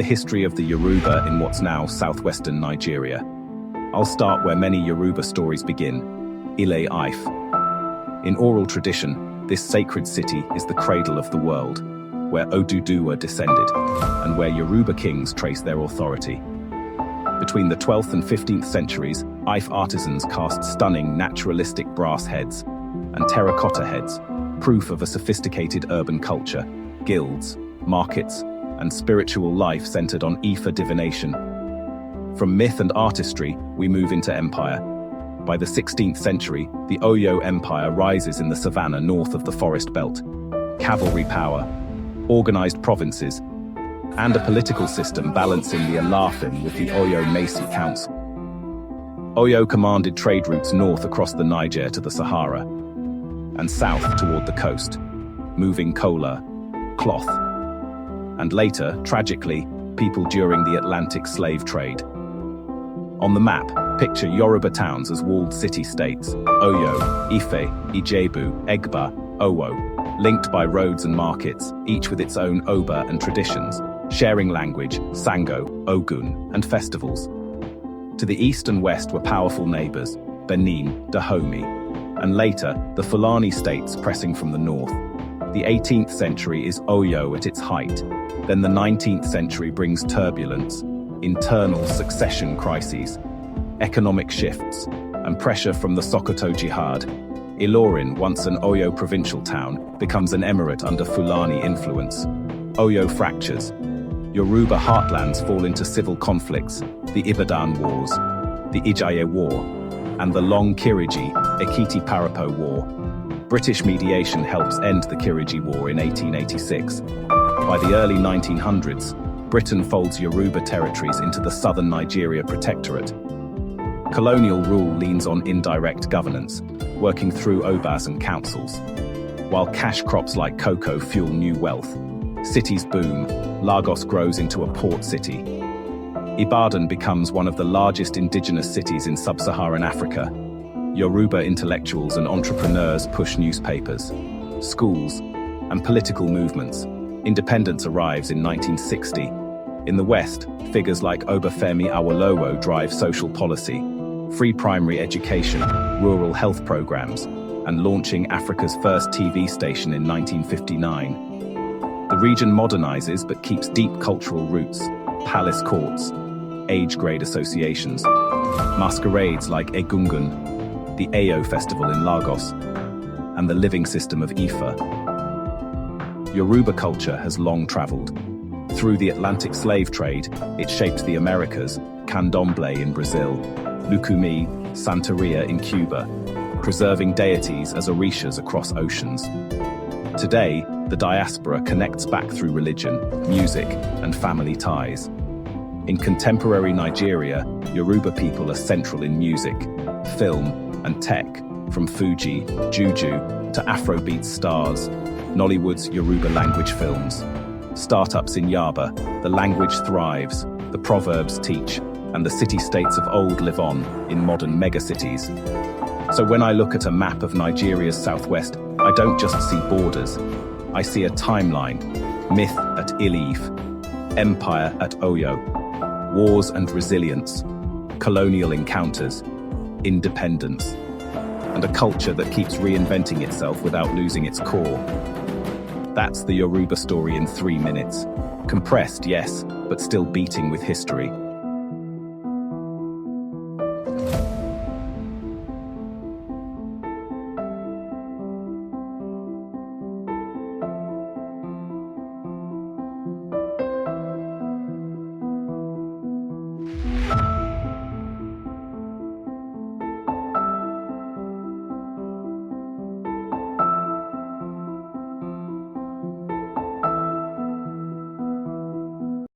history of the Yoruba in what's now southwestern Nigeria. I'll start where many Yoruba stories begin, Ile-Ife. In oral tradition, this sacred city is the cradle of the world, where Oduduwa descended, and where Yoruba kings trace their authority. Between the 12th and 15th centuries, Ife artisans cast stunning naturalistic brass heads and terracotta heads, proof of a sophisticated urban culture, guilds, markets, and spiritual life centered on Ife divination. From myth and artistry, we move into empire. By the 16th century, the Oyo Empire rises in the savannah north of the forest belt. Cavalry power, organized provinces, and a political system balancing the Ile-Ife with the Oyo Macy Council. Oyo commanded trade routes north across the Niger to the Sahara, and south toward the coast, moving kola, cloth, and later, tragically, people during the Atlantic slave trade. On the map, picture Yoruba towns as walled city-states, Oyo, Ife, Ijebu, Egba, Owo, linked by roads and markets, each with its own Oba and traditions, sharing language, Sango, Ogun, and festivals. To the east and west were powerful neighbors, Benin, Dahomey, and later, the Fulani states pressing from the north. The 18th century is Oyo at its height. Then the 19th century brings turbulence, internal succession crises, economic shifts, and pressure from the Sokoto Jihad. Ilorin, once an Oyo provincial town, becomes an emirate under Fulani influence. Oyo fractures. Yoruba heartlands fall into civil conflicts, the Ibadan Wars, the Ijaye War, and the Long Kiriji, Ekiti Parapo War. British mediation helps end the Kiriji War in 1886. By the early 1900s, Britain folds Yoruba territories into the southern Nigeria Protectorate. Colonial rule leans on indirect governance, working through obas and councils. While cash crops like cocoa fuel new wealth, cities boom, Lagos grows into a port city. Ibadan becomes one of the largest indigenous cities in sub-Saharan Africa. Yoruba intellectuals and entrepreneurs push newspapers, schools, and political movements. Independence arrives in 1960. In the West, figures like Obafemi Awolowo drive social policy, free primary education, rural health programs, and launching Africa's first TV station in 1959. The region modernizes but keeps deep cultural roots, palace courts, age-grade associations, masquerades like Egungun, the Ayo festival in Lagos, and the living system of Ife. Yoruba culture has long traveled. Through the Atlantic slave trade, it shaped the Americas, Candomblé in Brazil, Lucumí, Santeria in Cuba, preserving deities as Orishas across oceans. Today, the diaspora connects back through religion, music, and family ties. In contemporary Nigeria, Yoruba people are central in music, film, and tech, from Fuji, Juju, to Afrobeat stars, Nollywood's Yoruba language films. Startups in Yaba, the language thrives, the proverbs teach, and the city-states of old live on in modern megacities. So when I look at a map of Nigeria's southwest, I don't just see borders. I see a timeline, myth at Ile-Ife, empire at Oyo, wars and resilience, colonial encounters, independence, and a culture that keeps reinventing itself without losing its core. That's the Yoruba story in 3 minutes. Compressed, yes, but still beating with history.